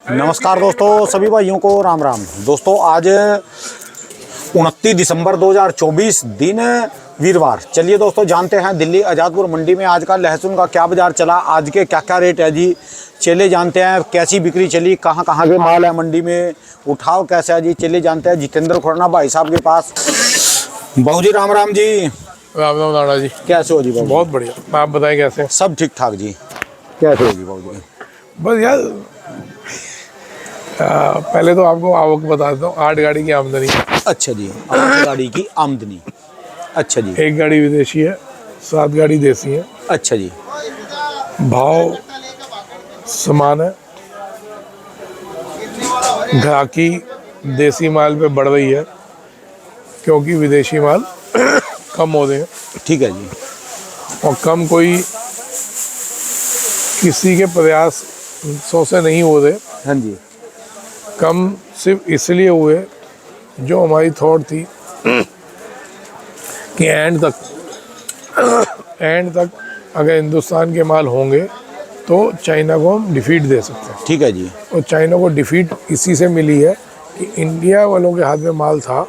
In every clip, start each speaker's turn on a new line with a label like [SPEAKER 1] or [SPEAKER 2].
[SPEAKER 1] नमस्कार दोस्तों, सभी भाइयों को राम राम। दोस्तों आज 29 दिसंबर 2024 दिन वीरवार। चलिए दोस्तों जानते हैं दिल्ली आज़ादपुर मंडी में आज का लहसुन का क्या बाजार चला, आज के क्या क्या रेट है जी। चलिए जानते हैं कैसी बिक्री चली, कहाँ कहाँ के माल है मंडी में, उठाव कैसा है जी। चलिए जानते हैं जितेंद्र खुराना भाई साहब के पास। बाबू जी राम राम जी।
[SPEAKER 2] राम राम नाना जी,
[SPEAKER 1] कैसे हो जी बाबू?
[SPEAKER 2] बहुत बढ़िया। आप बताएं कैसे हैं?
[SPEAKER 1] सब ठीक ठाक जी। कैसे हो जी बाबू जी?
[SPEAKER 2] बस यार पहले तो आपको आवक बता देता हूँ। 8 गाड़ी की आमदनी है।
[SPEAKER 1] अच्छा जी, आपकी गाड़ी की आमदनी। अच्छा जी।
[SPEAKER 2] 1 गाड़ी विदेशी है, 7 गाड़ी देसी है।
[SPEAKER 1] अच्छा जी।
[SPEAKER 2] भाव समान है। ग्राहकी देसी माल पे बढ़ रही है क्योंकि विदेशी माल कम हो रहे हैं।
[SPEAKER 1] ठीक है जी।
[SPEAKER 2] और कम कोई किसी के प्रयास से नहीं हो रहे।
[SPEAKER 1] हाँ जी।
[SPEAKER 2] कम सिर्फ इसलिए हुए जो हमारी थॉट थी कि एंड तक अगर हिंदुस्तान के माल होंगे तो चाइना को हम डिफीट दे सकते हैं।
[SPEAKER 1] ठीक है जी।
[SPEAKER 2] और चाइना को डिफीट इसी से मिली है कि इंडिया वालों के हाथ में माल था।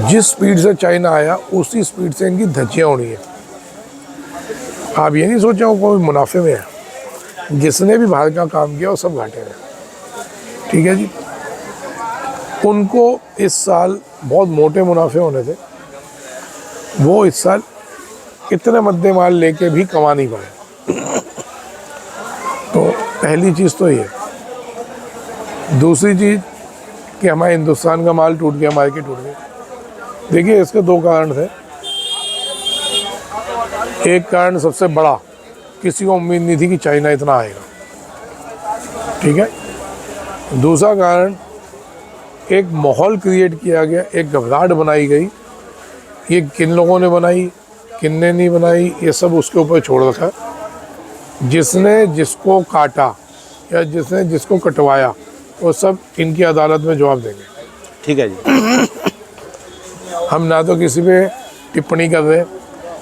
[SPEAKER 2] जिस स्पीड से चाइना आया उसी स्पीड से इनकी धज्जियाँ उड़ी है। आप ये नहीं सोचा हो कोई मुनाफे में है। जिसने भी बाहर का काम किया वो सब घाटे में। ठीक है जी। उनको इस साल बहुत मोटे मुनाफे होने थे, वो इस साल इतने मद्दे माल लेके भी कमा नहीं पाए। तो पहली चीज़ तो ये। दूसरी चीज़ कि हमारे हिंदुस्तान का माल टूट गया, मार्केट टूट गया। देखिए इसके 2 कारण थे। एक कारण सबसे बड़ा, किसी को उम्मीद नहीं थी कि चाइना इतना आएगा। ठीक है। दूसरा कारण, एक माहौल क्रिएट किया गया, एक घबराहट बनाई गई। ये किन लोगों ने बनाई, किनने नहीं बनाई, ये सब उसके ऊपर छोड़ रखा। जिसने जिसको काटा या जिसने जिसको कटवाया वो सब इनकी अदालत में जवाब देंगे।
[SPEAKER 1] ठीक है जी।
[SPEAKER 2] हम ना तो किसी पे टिप्पणी कर रहे,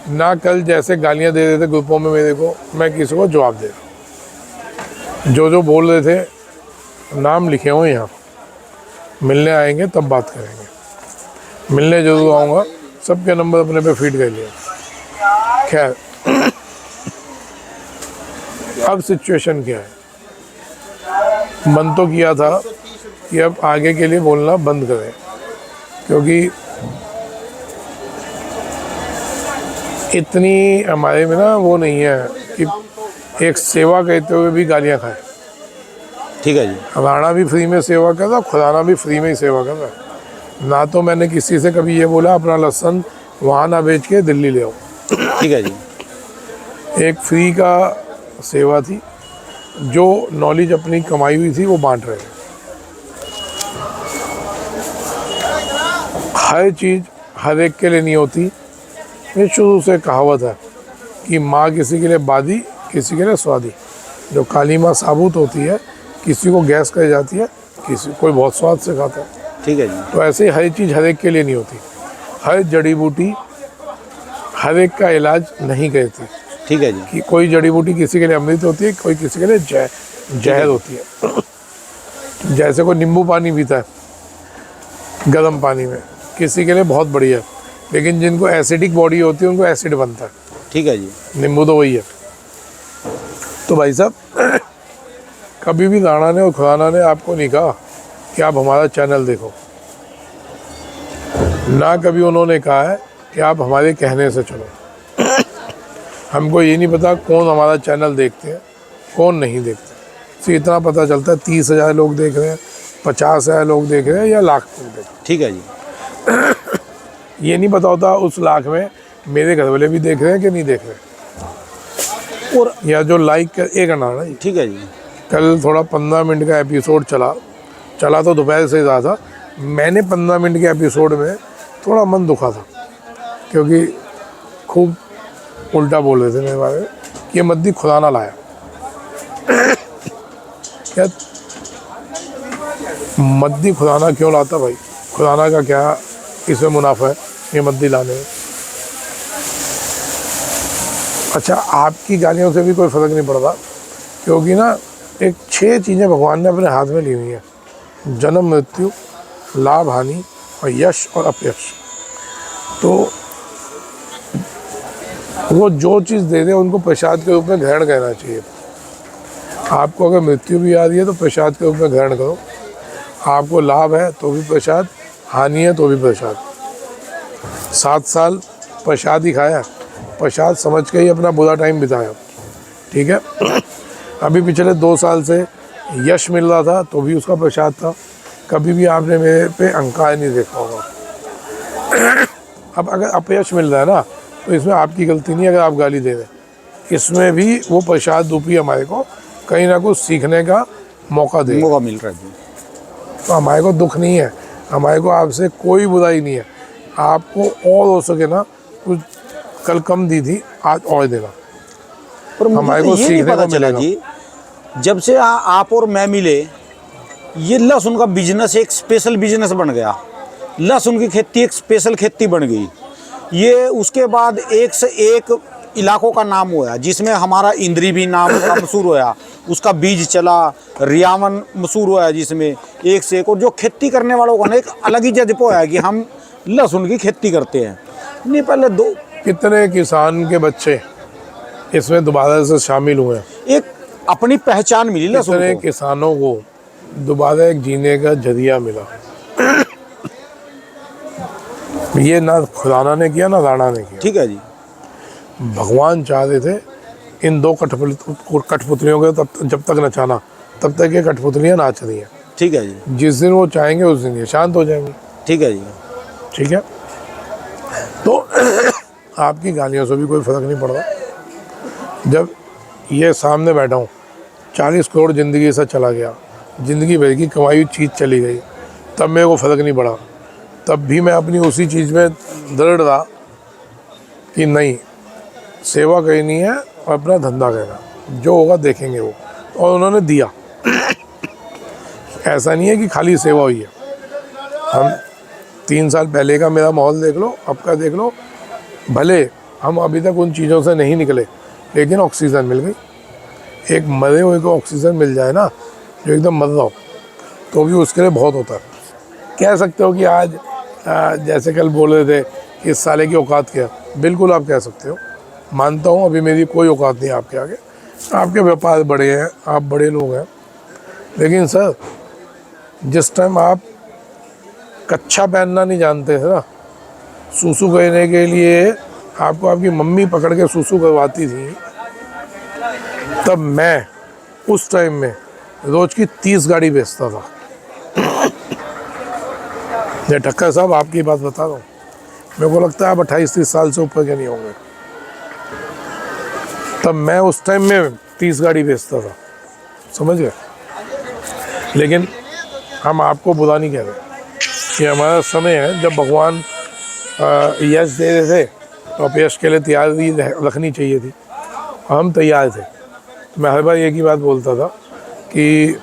[SPEAKER 2] ना कल जैसे गालियां दे रहे थे ग्रुपों में मेरे को, मैं किसी को जवाब दे रहा। जो बोल रहे थे नाम लिखे हुए यहाँ, मिलने आएंगे तब बात करेंगे। मिलने जरूर आऊँगा, सबके नंबर अपने पे फीड कर लिया। खैर अब सिचुएशन क्या है। मन तो किया था कि अब आगे के लिए बोलना बंद करें, क्योंकि इतनी हमारे में ना वो नहीं है कि एक सेवा कहते हुए भी गालियाँ खाएं।
[SPEAKER 1] ठीक है जी।
[SPEAKER 2] राणा भी फ्री में सेवा कर रहा, खुराना भी फ्री में ही सेवा कर रहा। ना तो मैंने किसी से कभी ये बोला अपना लहसुन वहाँ ना बेच के दिल्ली ले आओ।
[SPEAKER 1] ठीक है जी।
[SPEAKER 2] एक फ्री का सेवा थी, जो नॉलेज अपनी कमाई हुई थी वो बांट रहे थे। हर चीज़ हर एक के लिए नहीं होती। ये शुरू से कहावत है कि माँ किसी के लिए बादी, किसी के लिए स्वादी। जो काली माँ साबुत होती है, किसी को गैस कर जाती है, किसी कोई बहुत स्वाद से खाता है।
[SPEAKER 1] ठीक है जी।
[SPEAKER 2] तो ऐसे ही हर चीज़ हर एक के लिए नहीं होती। हर जड़ी बूटी हर एक का इलाज नहीं करती।
[SPEAKER 1] ठीक है जी।
[SPEAKER 2] कि कोई जड़ी बूटी किसी के लिए अमृत होती है, कोई किसी के लिए जहर होती है। जैसे कोई नींबू पानी पीता है गर्म पानी में, किसी के लिए बहुत बढ़िया है, लेकिन जिनको एसिडिक बॉडी होती है उनको एसिड बनता है।
[SPEAKER 1] ठीक है जी।
[SPEAKER 2] नींबू तो वही है। तो भाई साहब कभी भी राणा ने और खुराना ने आपको नहीं कहा कि आप हमारा चैनल देखो, ना कभी उन्होंने कहा है कि आप हमारे कहने से चलो। हमको ये नहीं पता कौन हमारा चैनल देखते हैं, कौन नहीं देखते। सिर्फ इतना पता चलता है 30,000 लोग देख रहे हैं, 50,000 लोग देख रहे हैं या लाख लोग देख रहे हैं।
[SPEAKER 1] ठीक है जी।
[SPEAKER 2] ये नहीं पता होता उस लाख में मेरे घर वाले भी देख रहे हैं कि नहीं देख रहे। और या जो लाइक कर एक ना जी।
[SPEAKER 1] ठीक है जी।
[SPEAKER 2] कल थोड़ा 15 मिनट का एपिसोड चला तो दोपहर से ज़्यादा। मैंने 15 मिनट के एपिसोड में थोड़ा मन दुखा था, क्योंकि खूब उल्टा बोल रहे थे मेरे बारे में कि ये मद्दी खुराना लाया। क्या मद्दी खुराना क्यों लाता भाई? खुराना का क्या इसमें मुनाफा है ये मद्दी लाने में? अच्छा, आपकी गालियों से भी कोई फ़र्क नहीं पड़ता, क्योंकि ना एक 6 चीज़ें भगवान ने अपने हाथ में ली हुई हैं, जन्म मृत्यु, लाभ हानि और यश और अपयश। तो वो जो चीज़ दे दे उनको प्रसाद के रूप में ग्रहण करना चाहिए। आपको अगर मृत्यु भी आ रही है तो प्रसाद के रूप में ग्रहण करो, आपको लाभ है तो भी प्रसाद, हानि है तो भी प्रसाद। 7 साल प्रसाद ही खाया, प्रसाद समझ के ही अपना बुरा टाइम बिताया, ठीक है। अभी पिछले 2 साल से यश मिल रहा था तो भी उसका प्रसाद था, कभी भी आपने मेरे पे अहंकार नहीं देखा होगा। अब अगर अपयश मिल रहा है ना तो इसमें आपकी गलती नहीं, अगर आप गाली दे रहे, इसमें भी वो प्रसाद रूपी हमारे को कहीं ना कुछ सीखने का मौका मिल
[SPEAKER 1] रहा है।
[SPEAKER 2] तो हमारे को दुख नहीं है, हमारे को आपसे कोई बुराई नहीं है। आपको और हो सके ना, कुछ कल कम दी थी आज और देना,
[SPEAKER 1] पर हमारे को सीखने को मिलेगा जी। जब से आप और मैं मिले, ये लहसुन का बिजनेस एक स्पेशल बिजनेस बन गया, लहसुन की खेती एक स्पेशल खेती बन गई। ये उसके बाद एक से एक इलाकों का नाम हुआ, जिसमें हमारा इंद्री भी नाम का मशहूर होया, उसका बीज चला, रियावन मशहूर हुआ, जिसमें एक से एक, और जो खेती करने वालों का ना एक अलग ही जज्बा होया कि हम लहसुन की खेती करते हैं। नहीं पहले दो
[SPEAKER 2] कितने किसान के बच्चे इसमें दोबारा से शामिल हुए,
[SPEAKER 1] एक अपनी पहचान मिली लहसुन को।
[SPEAKER 2] कितने किसानों को दोबारा एक जीने का जरिया मिला। ये ना खुदाना ने किया ना राणा ने किया,
[SPEAKER 1] ठीक है जी।
[SPEAKER 2] भगवान चाह रहे थे इन 2 कठपुतलियों को तब जब तक नचाना, तब तक ये कठपुतलियाँ नाच रही हैं,
[SPEAKER 1] ठीक है जी।
[SPEAKER 2] जिस दिन वो चाहेंगे उस दिन ये शांत हो जाएंगे,
[SPEAKER 1] ठीक है जी।
[SPEAKER 2] ठीक है। तो आपकी गालियों से भी कोई फर्क नहीं पड़ रहा। जब ये सामने बैठा हूँ, 40 करोड़ ज़िंदगी से चला गया, ज़िंदगी भर की कमाई हुई चीज़ चली गई, तब मेरे को फ़र्क नहीं पड़ा। तब भी मैं अपनी उसी चीज़ में दृढ़ रहा कि नहीं, सेवा करनी है और अपना धंधा करना, जो होगा देखेंगे वो। और उन्होंने दिया। ऐसा नहीं है कि खाली सेवा हुई है। हम 3 साल पहले का मेरा माहौल देख लो, अब का देख लो, भले हम अभी तक उन चीज़ों से नहीं निकले, लेकिन ऑक्सीजन मिल गई। एक मरे हुए को ऑक्सीजन मिल जाए ना, जो एकदम मर रहा हो, तो भी उसके लिए बहुत होता है। कह सकते हो कि आज जैसे कल बोल रहे थे कि इस साले की औकात क्या, बिल्कुल आप कह सकते हो, मानता हूँ अभी मेरी कोई औकात नहीं आपके आगे, आपके व्यापार बड़े हैं, आप बड़े लोग हैं। लेकिन सर, जिस टाइम आप कच्छा पहनना नहीं जानते थे ना, सूसू करने के लिए आपको आपकी मम्मी पकड़ के सूसू करवाती थी, तब मैं उस टाइम में रोज की 30 गाड़ी बेचता था। ये ठक्कर साहब आपकी बात बता रहा हूँ, मेरे को लगता है आप 28-30 साल से ऊपर के नहीं होंगे। तब मैं उस टाइम में 30 गाड़ी बेचता था, समझ गए। लेकिन हम आपको बुरा नहीं कह रहे, ये हमारा समय है जब भगवान यश दे रहे थे तो अपयश के लिए तैयारी रखनी चाहिए थी, हम तैयार थे। मैं हर बार एक ही बात बोलता था कि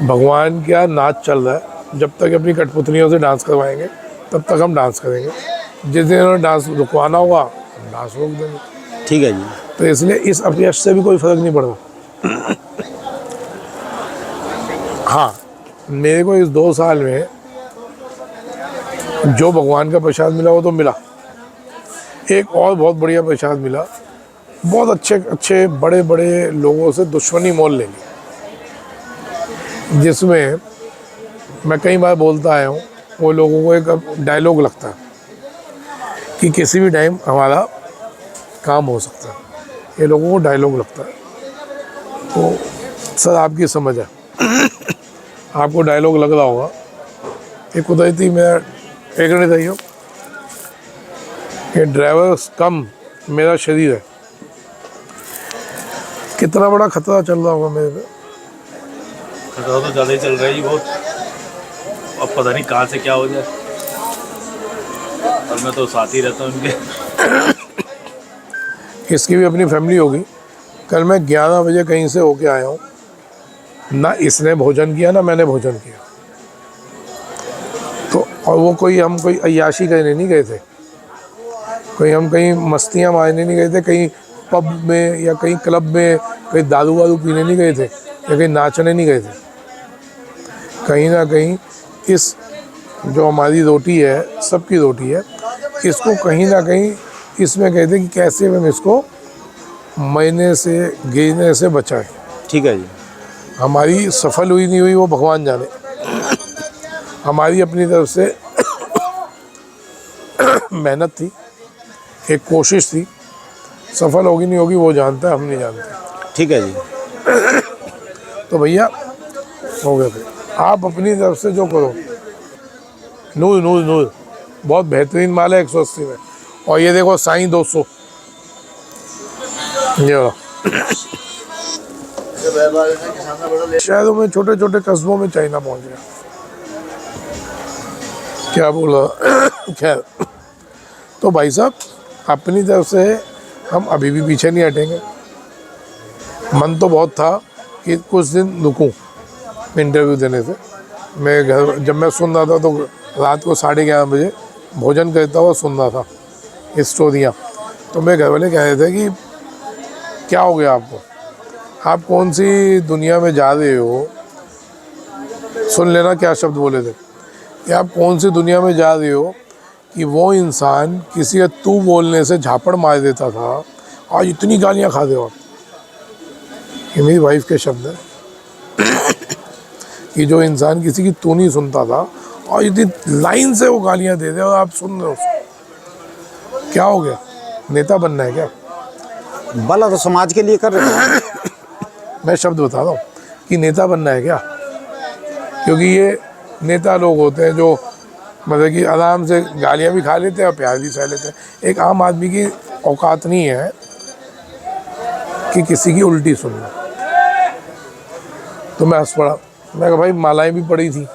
[SPEAKER 2] भगवान क्या नाच चल रहा है, जब तक अपनी कठपुतलियों से डांस करवाएंगे तब तक हम डांस करेंगे, जिस दिन उन्होंने डांस रुकवाना होगा हम डांस रोक देंगे,
[SPEAKER 1] ठीक है जी।
[SPEAKER 2] तो इसलिए इस अपयश से भी कोई फर्क नहीं पड़ता। हाँ, मेरे को इस 2 साल में जो भगवान का प्रसाद मिला वो तो मिला, एक और बहुत बढ़िया प्रसाद मिला, बहुत अच्छे अच्छे बड़े बड़े लोगों से दुश्मनी मोल लेंगे, जिसमें मैं कई बार बोलता आया हूँ, वो लोगों को एक डायलॉग लगता है कि किसी भी टाइम हमारा काम हो सकता है, ये लोगों को डायलॉग लगता है। तो सर आपकी समझ है, आपको डायलॉग लग रहा होगा कि कुदरती मेरा एक नहीं चाहिए कि ड्राइवर कम मेरा शरीर है, कितना बड़ा खतरा चल रहा होगा मेरे पे।
[SPEAKER 3] खतरा तो ज़्यादा ही चल रहा है जी बहुत, अब पता नहीं कहाँ से क्या हो जाए, और मैं तो साथ ही रहता हूँ इनके।
[SPEAKER 2] इसकी भी अपनी फैमिली होगी। कल मैं 11 बजे कहीं से होके आया हूँ, ना इसने भोजन किया ना मैंने भोजन किया। तो और वो हम कोई अय्याशी करने नहीं गए थे, हम कहीं मस्तियाँ मारने नहीं गए थे, कहीं पब में या कहीं क्लब में कहीं दारू वारू पीने नहीं गए थे। या कहीं नाचने नहीं गए थे। कहीं ना कहीं इस जो हमारी रोटी है, सबकी रोटी है, इसको कहीं ना कहीं इसमें कहते कि कैसे हम इसको मरने से, गिरने से बचाएं।
[SPEAKER 1] ठीक है जी।
[SPEAKER 2] हमारी सफल हुई नहीं हुई वो भगवान जाने, हमारी अपनी तरफ से मेहनत थी, एक कोशिश थी, सफल होगी नहीं होगी वो जानता है, हम नहीं जानते।
[SPEAKER 1] ठीक है जी।
[SPEAKER 2] तो भैया हो गया फिर, आप अपनी तरफ से जो करो। नूर नूर नूर बहुत बेहतरीन माल है 180 में, और ये देखो साईं 200, ये वाला। शहरों में छोटे छोटे कस्बों में चाइना पहुंच गया। क्या बोला खैर, तो भाई साहब अपनी तरफ से हम अभी भी पीछे नहीं हटेंगे। मन तो बहुत था कि कुछ दिन रुकूं इंटरव्यू देने से। मैं घर जब मैं सुन रहा था तो रात को 11:30 बजे भोजन करता हुआ सुन रहा था स्टोरियाँ। तो मेरे घर वाले कह रहे थे कि क्या हो गया आपको, आप कौन सी दुनिया में जा रहे हो। सुन लेना क्या शब्द बोले थे कि आप कौन सी दुनिया में जा रहे हो कि वो इंसान किसी का तू बोलने से झापड़ मार देता था, आज इतनी गालियाँ खा रहे हो आप। ये मेरी वाइफ के शब्द हैं कि जो इंसान किसी की तू नहीं सुनता था और इतनी लाइन से वो गालियाँ दे दे और आप सुन रहे हो उसको। क्या हो गया, नेता बनना है क्या?
[SPEAKER 1] भला तो समाज के लिए कर रहे हैं।
[SPEAKER 2] मैं शब्द बता रहा हूँ कि नेता बनना है क्या, क्योंकि ये नेता लोग होते हैं जो मतलब कि आराम से गालियाँ भी खा लेते हैं और प्यार भी सह लेते हैं। एक आम आदमी की औकात नहीं है कि किसी की उल्टी सुनना। तो मैं हंस पड़ा। मैं कहा भाई मालाएँ भी पड़ी थी,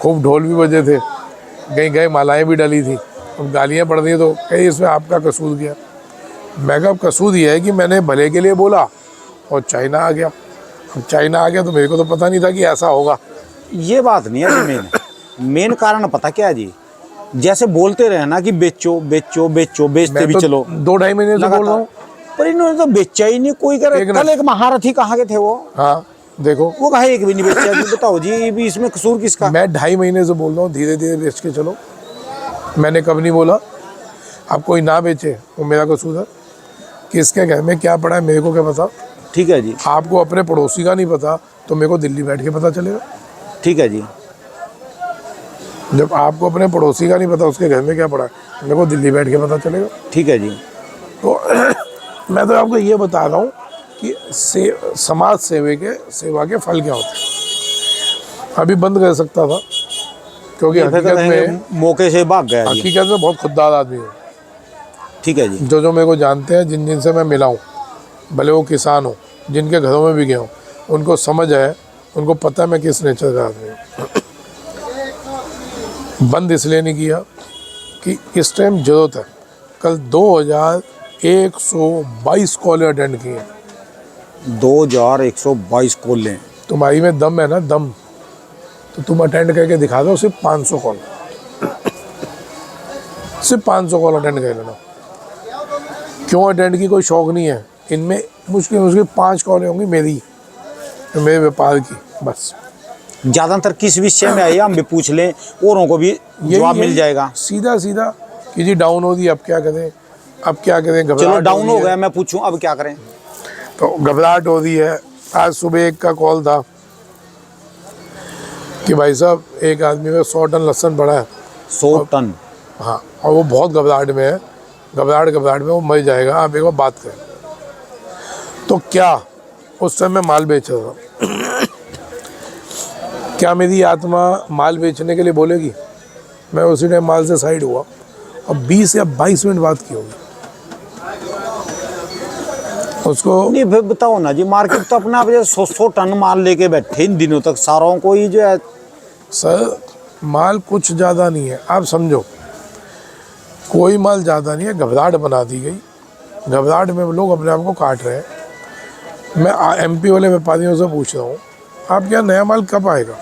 [SPEAKER 2] खूब ढोल भी बजे थे, कहीं कहीं मालाएँ भी डली थी, अब गालियाँ पड़ रही तो कहीं इसमें आपका कसूर क्या? मैं कहा कसूर ये है कि मैंने भले के लिए बोला और चाइना आ गया। अब चाइना आ गया तो मेरे को तो पता नहीं था कि ऐसा होगा।
[SPEAKER 1] ये बात नहीं है जी। मेन कारण पता क्या है जी, जैसे बोलते रहे ना कि बेचो बेचो बेचो, बेचते भी
[SPEAKER 2] तो
[SPEAKER 1] चलो
[SPEAKER 2] 2-2.5 महीने से बोल रहा हूँ,
[SPEAKER 1] पर इन्होंने तो बेचा ही नहीं। कोई करे कल एक महारथी कहाँ के थे वो?
[SPEAKER 2] हाँ देखो
[SPEAKER 1] वो कहा एक भी नहीं बेचा जी। बताओ जी भी इसमें कसूर किसका?
[SPEAKER 2] मैं 2.5 महीने से बोल रहा हूँ धीरे धीरे बेच के चलो। मैंने कब नहीं बोला आप कोई ना बेचे वो मेरा कसूर है? किसके घर में क्या पड़ा है मेरे को क्या पता?
[SPEAKER 1] ठीक है जी।
[SPEAKER 2] आपको अपने पड़ोसी का नहीं पता तो मेरे को दिल्ली बैठ के पता चलेगा।
[SPEAKER 1] ठीक है जी।
[SPEAKER 2] जब आपको अपने पड़ोसी का नहीं पता उसके घर में क्या पड़ा है, मेरे को दिल्ली बैठ के पता चलेगा।
[SPEAKER 1] ठीक है जी।
[SPEAKER 2] तो मैं तो आपको ये बता रहा हूँ कि समाज सेवा के फल क्या होते हैं। अभी बंद कर सकता था क्योंकि हकीकत में
[SPEAKER 1] मौके से भाग गया जी।
[SPEAKER 2] हकीकत में बहुत खुददार आदमी है।
[SPEAKER 1] ठीक है जी।
[SPEAKER 2] जो मेरे को जानते हैं, जिन जिन से मैं मिला हूँ, भले वो किसान हो, जिनके घरों में भी गया हूँ, उनको समझ है, उनको पता है मैं किस नेचर का आदमी हूँ। बंद इसलिए नहीं किया कि इस टाइम जरूरत है। कल 2122 कॉल अटेंड किए।
[SPEAKER 1] 2122 कॉल लें।
[SPEAKER 2] तुम्हारी में दम है ना, दम, तो तुम अटेंड करके दिखा दो। सिर्फ 500 कॉल, सिर्फ 500 कॉल अटेंड कर लेना। क्यों अटेंड की? कोई शौक नहीं है। इनमें मुश्किल 5 कॉलें होंगी मेरी, मेरे व्यापार की, बस।
[SPEAKER 1] ज़्यादातर किस विषय में आए हम भी पूछ लें, औरों को भी जवाब मिल जाएगा।
[SPEAKER 2] सीधा सीधा कि जी डाउन हो रही, अब क्या करें, अब क्या करें,
[SPEAKER 1] चलो
[SPEAKER 2] घबराहट
[SPEAKER 1] डाउन हो
[SPEAKER 2] रही
[SPEAKER 1] गया,
[SPEAKER 2] है।
[SPEAKER 1] मैं पूछूं अब क्या करें?
[SPEAKER 2] तो घबराहट हो रही है। आज सुबह एक का कॉल था कि भाई साहब एक आदमी में 100 टन लहसुन पड़ा है।
[SPEAKER 1] 100 टन?
[SPEAKER 2] हाँ, और वो बहुत घबराहट में है, घबराहट में वो मर जाएगा, आप एक बार बात करें। तो क्या उस समय मैं माल बेच रहा था, क्या मेरी आत्मा माल बेचने के लिए बोलेगी? मैं उसी टाइम माल से साइड हुआ और 20 या 22 मिनट बात की होगी उसको।
[SPEAKER 1] नहीं फिर बताओ ना जी, मार्केट तो अपना 100 टन माल लेके बैठे इन दिनों तक, सारों को ही जो है।
[SPEAKER 2] सर माल कुछ ज़्यादा नहीं है, आप समझो, कोई माल ज़्यादा नहीं है। घबराहट बना दी गई, घबराहट में लोग अपने आप को काट रहे हैं। मैं MP वाले व्यापारियों से पूछ रहा हूँ, आप क्या नया माल कब आएगा?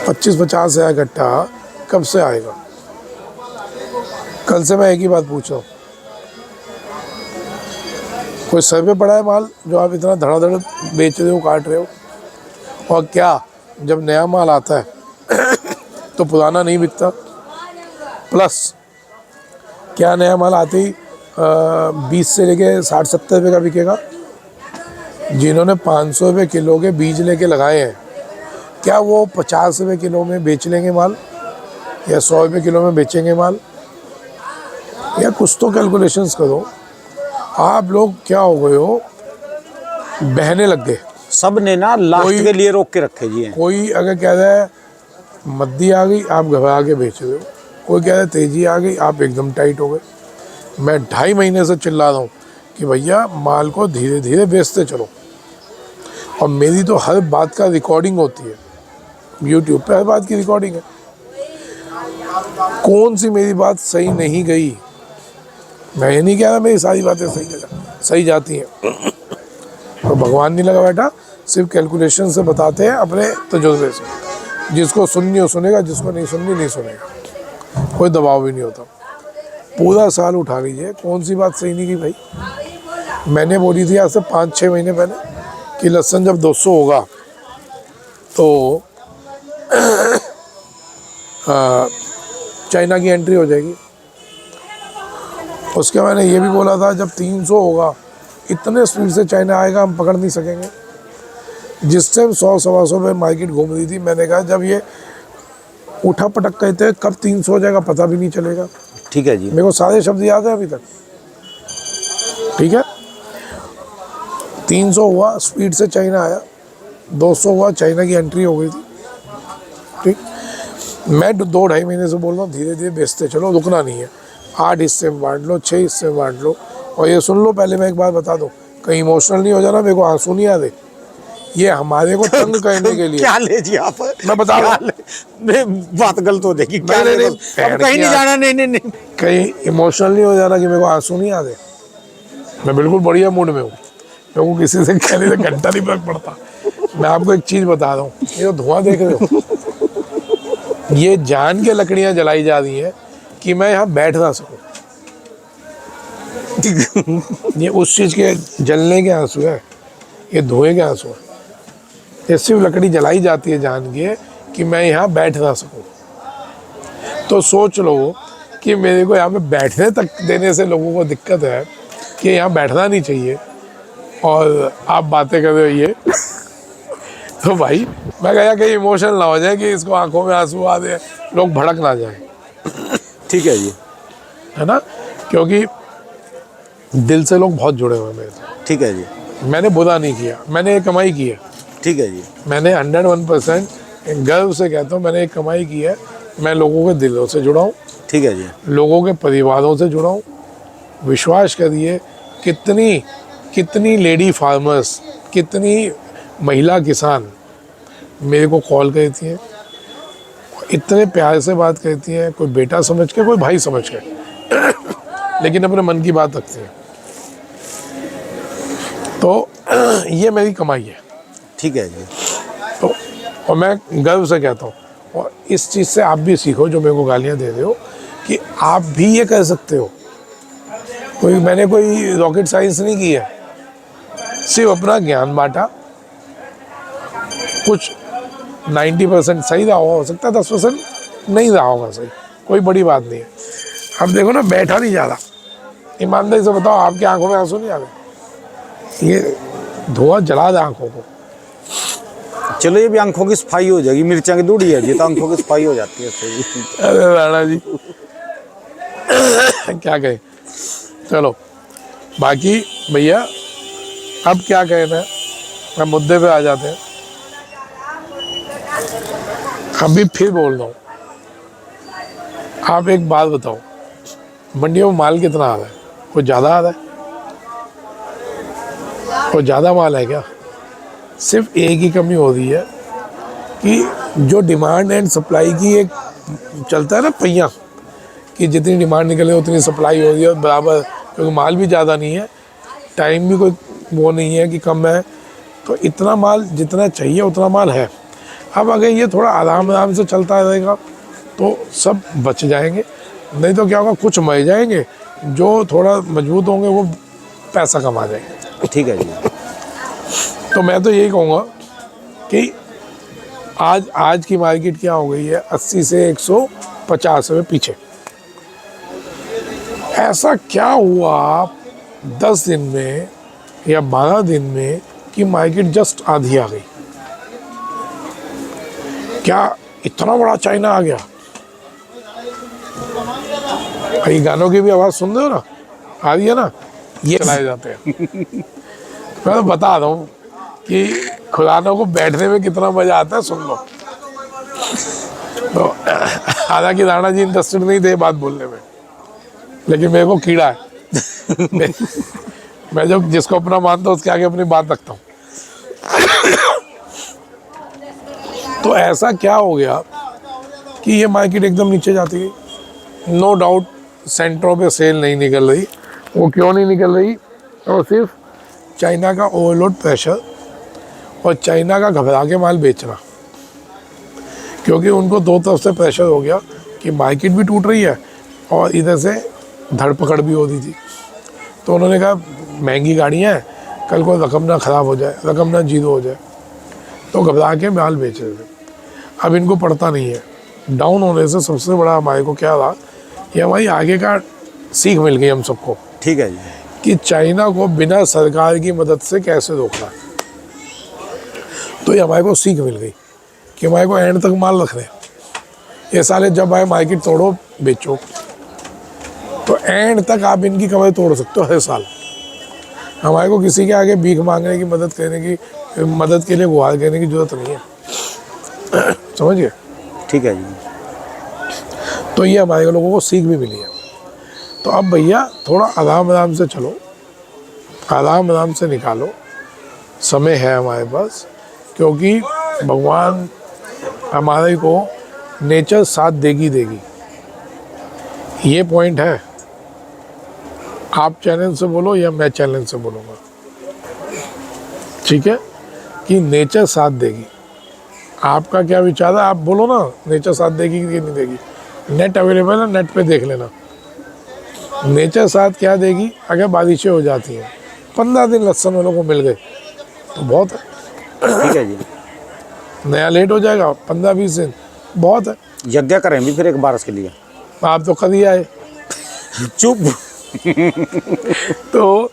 [SPEAKER 2] 25-50 हज़ार इकट्ठा कब से आएगा? कल से मैं एक ही बात पूछ रहा हूँ, कोई सर पे पड़ा है माल जो आप इतना धड़ाधड़ बेच रहे हो, काट रहे हो? और क्या जब नया माल आता है तो पुराना नहीं बिकता? प्लस क्या नया माल आते ही 20 से लेके 60-70 रुपये का बिकेगा? जिन्होंने 500 रुपये किलो के बीज लेके लगाए हैं, क्या वो 50 रुपये किलो में बेच लेंगे माल, या 100 रुपये किलो में बेचेंगे माल? या कुछ तो कैलकुलेशंस करो। आप लोग क्या हो गए हो, बहने लग गए।
[SPEAKER 1] सब ने ना लास्ट के लिए रोक के रखे जी हैं।
[SPEAKER 2] कोई अगर कह रहा है मद्दी आ गई, आप घबरा के बेच रहे हो। कोई कह रहा है तेजी आ गई, आप एकदम टाइट हो गए। मैं 2.5 महीने से चिल्ला रहा हूँ कि भैया माल को धीरे धीरे बेचते चलो। और मेरी तो हर बात का रिकॉर्डिंग होती है, यूट्यूब पे हर बात की रिकॉर्डिंग है। कौन सी मेरी बात सही नहीं गई? मैं ये नहीं कह रहा मेरी सारी बातें सही जाती हैं, और भगवान नहीं लगा बैठा, सिर्फ कैलकुलेशन से बताते हैं अपने तजुर्बे से। जिसको सुननी हो सुनेगा, जिसको नहीं सुननी नहीं सुनेगा, कोई दबाव भी नहीं होता। पूरा साल उठा लीजिए, कौन सी बात सही नहीं की भाई? मैंने बोली थी आज से 5-6 महीने पहले कि लहसुन जब 200 होगा तो चाइना की एंट्री हो जाएगी। उसके मैंने ये भी बोला था जब 300 होगा, इतने स्पीड से चाइना आएगा हम पकड़ नहीं सकेंगे। जिस टाइम 100-125 पे मार्केट घूम रही थी, मैंने कहा जब ये उठा पटक कहते हैं कब 300 हो जाएगा पता भी नहीं चलेगा।
[SPEAKER 1] ठीक है जी,
[SPEAKER 2] मेरे को सारे शब्द याद है अभी तक। ठीक है, 300 हुआ, स्पीड से चाइना आया, 200 हुआ, चाइना की एंट्री हो गई थी। ठीक, मैं 2-2.5 महीने से बोल रहा हूँ धीरे धीरे बेचते चलो, रुकना नहीं है। 8 हिस्से में बांट लो, 6 हिस्से में बांट लो। और ये सुन लो, पहले मैं एक बात बता दूं, कहीं इमोशनल नहीं हो जाना, मेरे को आंसू नहीं आते। ये हमारे को तंग करने के लिए।
[SPEAKER 1] क्या ले जी आप?
[SPEAKER 2] मैं बता रहा हूं,
[SPEAKER 1] बात गलत हो जाएगी। क्या
[SPEAKER 2] नहीं,
[SPEAKER 1] ले?
[SPEAKER 2] नहीं,
[SPEAKER 1] अब कहीं नहीं जाना। नहीं।
[SPEAKER 2] कहीं इमोशनल नहीं हो जाना कि मेरे को आंसू नहीं आते। मैं बिल्कुल बढ़िया मूड में हूँ, मेरे को किसी से कहने से घंटा नहीं फर्क पड़ता। मैं आपको एक चीज़ बता रहा हूँ, ये जो धुआं देख रहे हो, ये जान के लकड़ियाँ जलाई जा रही हैं कि मैं यहाँ बैठ ना सकूँ। ये उस चीज़ के जलने के आंसू है, ये धुएं के आंसू है। ये सिर्फ लकड़ी जलाई जाती है जान के कि मैं यहाँ बैठ ना सकूँ। तो सोच लो कि मेरे को यहाँ पे बैठने तक देने से लोगों को दिक्कत है कि यहाँ बैठना नहीं चाहिए, और आप बातें कर रहे हो ये। तो भाई मैं कहा कहीं इमोशनल ना हो जाए कि इसको आंखों में आंसू आ दे, लोग भड़क ना जाए।
[SPEAKER 1] ठीक है जी,
[SPEAKER 2] है ना, क्योंकि दिल से लोग बहुत जुड़े हुए हैं मेरे से।
[SPEAKER 1] ठीक है जी,
[SPEAKER 2] मैंने बुरा नहीं किया, मैंने एक कमाई की है।
[SPEAKER 1] ठीक है जी,
[SPEAKER 2] मैंने 101% गर्व से कहता हूँ, मैंने एक कमाई की है। मैं लोगों के दिलों से जुड़ा हूँ,
[SPEAKER 1] ठीक है जी,
[SPEAKER 2] लोगों के परिवारों से जुड़ा हूँ। विश्वास करिए, कितनी लेडी फार्मर्स, कितनी महिला किसान मेरे को कॉल करती हैं, इतने प्यार से बात करती हैं, कोई बेटा समझ के, कोई भाई समझ के, लेकिन अपने मन की बात रखते हैं। तो ये मेरी कमाई है।
[SPEAKER 1] ठीक है जी।
[SPEAKER 2] तो और मैं गर्व से कहता हूँ, और इस चीज़ से आप भी सीखो जो मेरे को गालियाँ दे रहे हो, कि आप भी ये कर सकते हो। मैंने कोई रॉकेट साइंस नहीं की है, सिर्फ अपना ज्ञान बांटा। कुछ 90% सही रहा हो सकता है, 10% नहीं रहा होगा सही, कोई बड़ी बात नहीं है। अब देखो ना, बैठा नहीं जा रहा। ईमानदारी से बताओ, आपकी आंखों में आंसू नहीं आ रहे? ये धुआं जला दे आंखों को।
[SPEAKER 1] चलो, ये भी आंखों की सफाई हो जाएगी। मिर्चा की दूड़ी है जी, तो आंखों की सफाई हो जाती है इससे।
[SPEAKER 2] अरे राणा जी क्या कहे। चलो, बाकी भैया अब क्या कहना है, अब मुद्दे पे आ जाते हैं। अभी फिर बोल रहा हूँ, आप एक बात बताओ, मंडियों में माल कितना आ रहा है? कुछ ज़्यादा आ रहा है? कुछ ज़्यादा माल है क्या? सिर्फ एक ही कमी हो रही है कि जो डिमांड एंड सप्लाई की एक चलता है ना पहिया, कि जितनी डिमांड निकले उतनी सप्लाई हो रही है बराबर, क्योंकि माल भी ज़्यादा नहीं है, टाइम भी कोई वो नहीं है कि कम है, तो इतना माल जितना चाहिए उतना माल है। अब अगर ये थोड़ा आराम से चलता रहेगा तो सब बच जाएंगे, नहीं तो क्या होगा, कुछ मर जाएंगे, जो थोड़ा मजबूत होंगे वो पैसा कमा जाएंगे।
[SPEAKER 1] ठीक है जी।
[SPEAKER 2] तो मैं तो यही कहूँगा कि आज की मार्केट क्या हो गई है, 80 से 150 रुपये पीछे। ऐसा क्या हुआ 10 दिन में या 12 दिन में कि मार्केट जस्ट आधी आ गई? क्या इतना बड़ा चाइना आ गया? कई गानों की भी आवाज़ सुन रहे हो ना, आ रही है ना, ये चलाए जाते हैं। मैं तो बता रहा हूँ कि खुदानों को बैठने में कितना मजा आता है, सुन लो। तो हालांकि राणा जी इंटरेस्टेड नहीं थे बात बोलने में, लेकिन मेरे को कीड़ा है। मैं जब जिसको अपना मानता हूँ उसके आगे अपनी बात रखता हूँ। तो ऐसा क्या हो गया कि ये मार्केट एकदम नीचे जाती गई। नो डाउट सेंटरों पे सेल नहीं निकल रही। वो क्यों नहीं निकल रही? और सिर्फ चाइना का ओवरलोड प्रेशर और चाइना का घबरा के माल बेचना, क्योंकि उनको दो तरफ से प्रेशर हो गया कि मार्केट भी टूट रही है और इधर से धरपकड़ भी हो रही थी। तो उन्होंने कहा महंगी गाड़ियाँ हैं, कल को रकम ना ख़राब हो जाए, रकम ना जीरो हो जाए, तो घबरा के माल बेच रहे थे। अब इनको पड़ता नहीं है। डाउन होने से सबसे बड़ा हमारे को क्या रहा, ये हमारी आगे का सीख मिल गई हम सबको।
[SPEAKER 1] ठीक है जी।
[SPEAKER 2] कि चाइना को बिना सरकार की मदद से कैसे रोकना। तो ये हमारे को सीख मिल गई कि हमारे को एंड तक माल रखने। ये साले जब आए मार्केट तोड़ो बेचो, तो एंड तक आप इनकी कमर तोड़ सकते हो हर साल। हमारे को किसी के आगे भीख मांगने की मदद के लिए गुहार करने की जरूरत नहीं है। समझिए?
[SPEAKER 1] ठीक है जी।
[SPEAKER 2] तो ये हमारे लोगों को सीख भी मिली है। तो अब भैया थोड़ा आराम से चलो, आराम से निकालो, समय है हमारे पास, क्योंकि भगवान हमारे को नेचर साथ देगी। ये पॉइंट है। आप चैनल से बोलो या मैं चैनल से बोलूँगा, ठीक है, कि नेचर साथ देगी। आपका क्या विचार है? आप बोलो ना, नेचर साथ देगी कि नहीं देगी। नेट अवेलेबल है, नेट पे देख लेना। नेचर साथ क्या देगी? अगर बारिशें हो जाती हैं, 15 दिन लहसुन वालों को मिल गए तो बहुत है।
[SPEAKER 1] ठीक है जी।
[SPEAKER 2] नया लेट हो जाएगा, 15-20 दिन बहुत है।
[SPEAKER 1] यज्ञ करें भी फिर एक बार इसके लिए।
[SPEAKER 2] आप तो कभी आए
[SPEAKER 1] चुप।
[SPEAKER 2] तो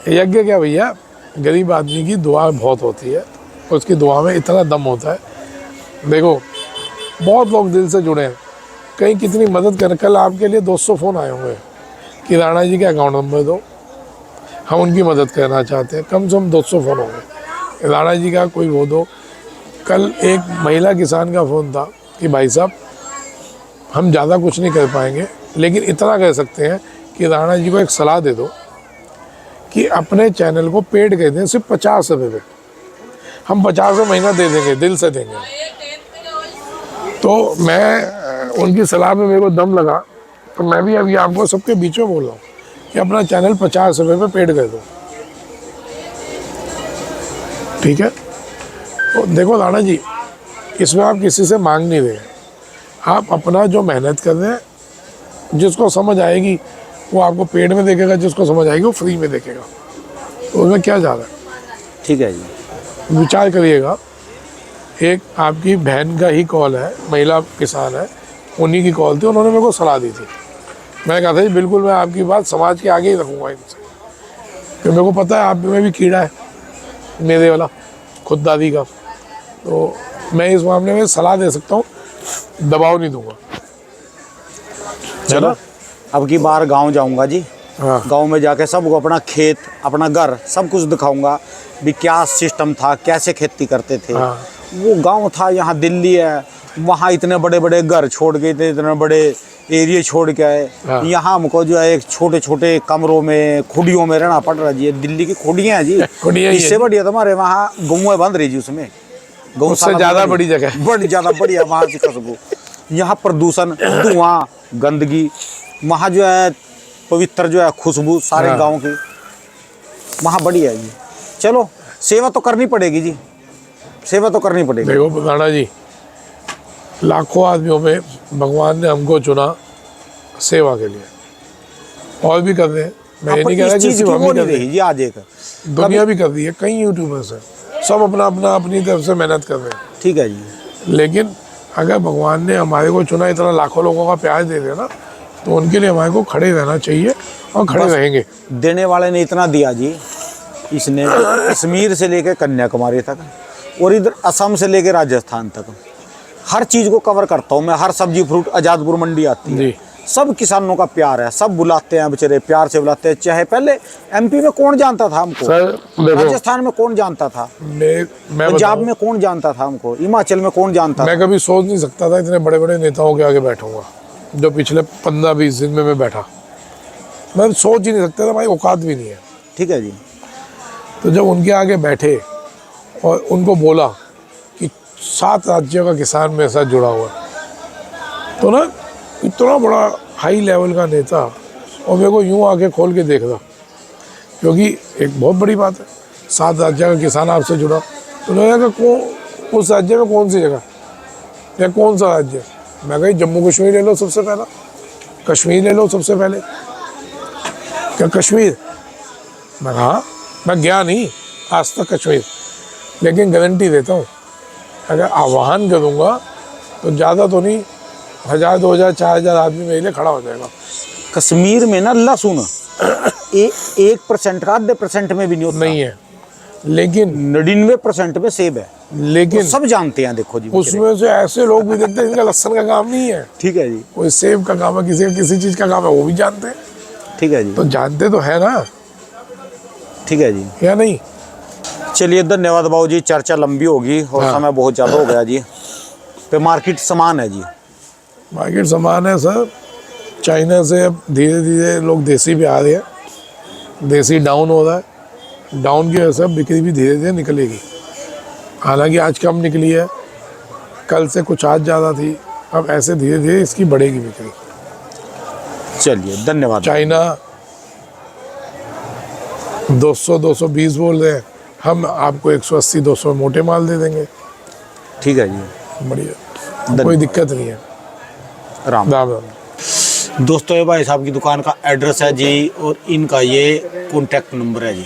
[SPEAKER 2] यज्ञ क्या भैया, गरीब आदमी की दुआ बहुत होती है, उसकी दुआ में इतना दम होता है। देखो बहुत लोग दिल से जुड़े हैं, कहीं कितनी मदद कर। कल आपके लिए 200 फ़ोन आए होंगे कि राणा जी के अकाउंट नंबर दो, हम उनकी मदद करना चाहते हैं। कम से कम 200 फ़ोन होंगे, राणा जी का कोई वो दो। कल एक महिला किसान का फ़ोन था कि भाई साहब हम ज़्यादा कुछ नहीं कर पाएंगे, लेकिन इतना कर सकते हैं कि राणा जी को एक सलाह दे दो कि अपने चैनल को पेड कर दें, सिर्फ 50 रुपये पे। हम 50 महीना दे देंगे, दिल से देंगे। तो मैं उनकी सलाह में मेरे को दम लगा, तो मैं भी अभी आपको सबके बीच में बोल रहा हूँ कि अपना चैनल 50 रुपये पे पेड कर दो, ठीक है। तो देखो राणा जी, इसमें आप किसी से मांग नहीं रहे, आप अपना जो मेहनत कर रहे हैं, जिसको समझ आएगी वो आपको पेड में देखेगा, जिसको समझ आएगी वो फ्री में देखेगा। तो उसमें क्या जा रहा है? ठीक है जी। विचार करिएगा। एक आपकी बहन का ही कॉल है, महिला किसान है, उन्हीं की कॉल थी, उन्होंने मेरे को सलाह दी थी। मैं कहा था जी बिल्कुल मैं आपकी बात समाज के आगे ही रखूँगा इनसे, क्योंकि मेरे को पता है आप में भी कीड़ा है मेरे वाला खुददादी का। तो मैं इस मामले में सलाह दे सकता हूँ, दबाव नहीं दूंगा।
[SPEAKER 1] चलो अब की बार गांव जाऊंगा जी।
[SPEAKER 2] हाँ।
[SPEAKER 1] गांव में जाके सबको अपना खेत, अपना घर, सब कुछ दिखाऊंगा भी क्या सिस्टम था, कैसे खेती करते थे।
[SPEAKER 2] हाँ।
[SPEAKER 1] वो गांव था, यहाँ दिल्ली है, वहाँ इतने बड़े बड़े घर छोड़ गए थे, इतने बड़े एरिया छोड़ के आए।
[SPEAKER 2] हाँ।
[SPEAKER 1] यहाँ हमको जो है एक छोटे छोटे कमरों में, खुडियों में रहना पड़ रहा जी। ये दिल्ली की खुडियाँ हैं जी।
[SPEAKER 2] खुडियाँ ही है
[SPEAKER 1] इससे
[SPEAKER 2] जी।
[SPEAKER 1] बढ़िया तुम्हारे वहाँ गौएं बंद रही जी, उसमें
[SPEAKER 2] उससे ज़्यादा बड़ी जगह,
[SPEAKER 1] बड़ी ज़्यादा बढ़िया वहाँ से खुशबू। यहाँ प्रदूषण, धुआं, गंदगी, वहाँ जो है पवित्र जो है खुशबू सारे
[SPEAKER 2] हाँ।
[SPEAKER 1] गांव की, वहाँ बढ़िया है जी। चलो सेवा तो करनी पड़ेगी जी, सेवा तो करनी पड़ेगी।
[SPEAKER 2] देखो राणा जी, लाखों आदमियों में भगवान ने हमको चुना सेवा के लिए, और भी कर रहे हैं, मैं ये
[SPEAKER 1] पर
[SPEAKER 2] नहीं कह
[SPEAKER 1] इस
[SPEAKER 2] रहा कि
[SPEAKER 1] चीज
[SPEAKER 2] सिर्फ
[SPEAKER 1] की
[SPEAKER 2] हम
[SPEAKER 1] वो
[SPEAKER 2] ही
[SPEAKER 1] नहीं
[SPEAKER 2] कर रहे
[SPEAKER 1] रही जी आज एक
[SPEAKER 2] हैं, दुनिया भी कर रही है, कई यूट्यूबर्स हैं, सब अपना अपना अपनी तरफ से मेहनत कर रहे हैं।
[SPEAKER 1] ठीक है जी।
[SPEAKER 2] लेकिन अगर भगवान ने हमारे को चुना, इतना लाखों लोगों का प्यार दे दिया ना, तो उनके लिए हमारे को खड़े रहना चाहिए और खड़े रहेंगे।
[SPEAKER 1] देने वाले ने इतना दिया जी, इसने कश्मीर से लेकर कन्याकुमारी तक और इधर असम से लेकर राजस्थान तक हर चीज़ को कवर करता हूँ मैं। हर सब्जी फ्रूट आज़ादपुर मंडी आती है
[SPEAKER 2] जी।
[SPEAKER 1] सब किसानों का प्यार है, सब बुलाते हैं बेचारे, प्यार से बुलाते हैं। चाहे पहले एमपी में कौन जानता था हमको,
[SPEAKER 2] सर देखो,
[SPEAKER 1] राजस्थान में कौन जानता था,
[SPEAKER 2] मैं
[SPEAKER 1] पंजाब
[SPEAKER 2] बताऊं,
[SPEAKER 1] में कौन जानता था हमको, हिमाचल में कौन जानता था।
[SPEAKER 2] मैं कभी सोच नहीं सकता था इतने बड़े बड़े नेताओं के आगे बैठूंगा, जो पिछले 15-20 दिन में मैं बैठा। मैं सोच ही नहीं सकता था, भाई औकात भी नहीं है।
[SPEAKER 1] ठीक है जी।
[SPEAKER 2] तो जब उनके आगे बैठे और उनको बोला कि 7 राज्यों का किसान मेरे साथ जुड़ा हुआ है, तो ना इतना बड़ा हाई लेवल का नेता और मेरे को यूं आके खोल के देख रहा, क्योंकि एक बहुत बड़ी बात है, 7 राज्यों का किसान आपसे जुड़ा। तो उन्होंने कहा कौन, उस राज्य में कौन सी जगह या कौन सा राज्य? मैं कही जम्मू कश्मीर ले लो सबसे पहला, कश्मीर ले लो सबसे पहले। क्या कश्मीर? मैं कहा मैं गया नहीं आज तक कश्मीर, लेकिन गारंटी देता हूँ अगर आह्वान करूँगा तो ज़्यादा तो नहीं, 1000, 2000, 4000 आदमी मेरे लिए खड़ा हो जाएगा।
[SPEAKER 1] कश्मीर में ना लहसुन 1% का 0.5% में भी नहीं होता,
[SPEAKER 2] नहीं है, लेकिन
[SPEAKER 1] 99% में सेब है,
[SPEAKER 2] लेकिन
[SPEAKER 1] तो सब जानते हैं। देखो जी
[SPEAKER 2] उसमें से ऐसे लोग भी देखते हैं जिनका लहसुन का काम नहीं है,
[SPEAKER 1] ठीक है जी।
[SPEAKER 2] कोई सेब का काम है, किसी का किसी चीज़ का काम है, वो भी जानते हैं।
[SPEAKER 1] ठीक है जी।
[SPEAKER 2] तो जानते तो है ना,
[SPEAKER 1] ठीक है जी।
[SPEAKER 2] या नहीं?
[SPEAKER 1] चलिए धन्यवाद बाबू जी, चर्चा लंबी होगी और
[SPEAKER 2] हाँ।
[SPEAKER 1] समय बहुत ज़्यादा हो गया जी। पे मार्केट समान है जी,
[SPEAKER 2] मार्केट समान है सर। चाइना से अब धीरे धीरे लोग देसी पे आ रहे हैं, देसी डाउन हो रहा है, डाउन की वजह से अब बिक्री भी धीरे धीरे निकलेगी। हालांकि आज कम निकली है, कल से कुछ आज ज़्यादा थी, अब ऐसे धीरे धीरे इसकी बढ़ेगी बिक्री।
[SPEAKER 1] चलिए धन्यवाद।
[SPEAKER 2] चाइना 200-220 बोल रहे हैं, हम आपको 180-200 मोटे माल दे देंगे।
[SPEAKER 1] ठीक है जी,
[SPEAKER 2] बढ़िया, कोई दिक्कत नहीं है।
[SPEAKER 1] राम
[SPEAKER 2] राम राम।
[SPEAKER 1] दोस्तों, ये भाई साहब की दुकान का एड्रेस है जी और इनका ये कॉन्टैक्ट नंबर है जी।